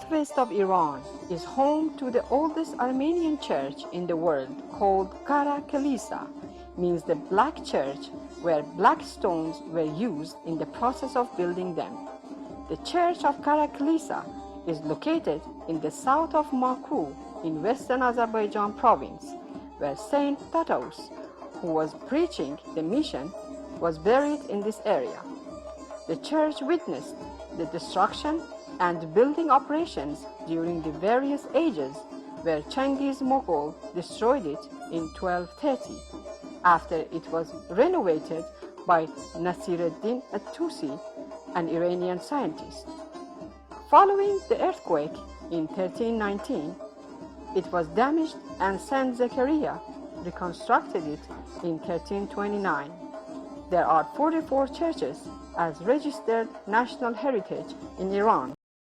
southwest of Iran is home to the oldest Armenian church in the world, called Kara Kilisa, means the black church, where black stones were used in the process of building them. The church of Kara Kilisa is located in the south of Baku in western Azerbaijan province, where Saint Tatos, who was preaching the mission, was buried in this area. The church witnessed the destruction and building operations during the various ages, where Chengiz Mughal destroyed it in 1230, after it was renovated by Nasiruddin at-Tusi, an Iranian scientist. Following the earthquake in 1319, it was damaged and Saint Zechariah reconstructed it in 1329. There are 44 churches as registered national heritage in Iran.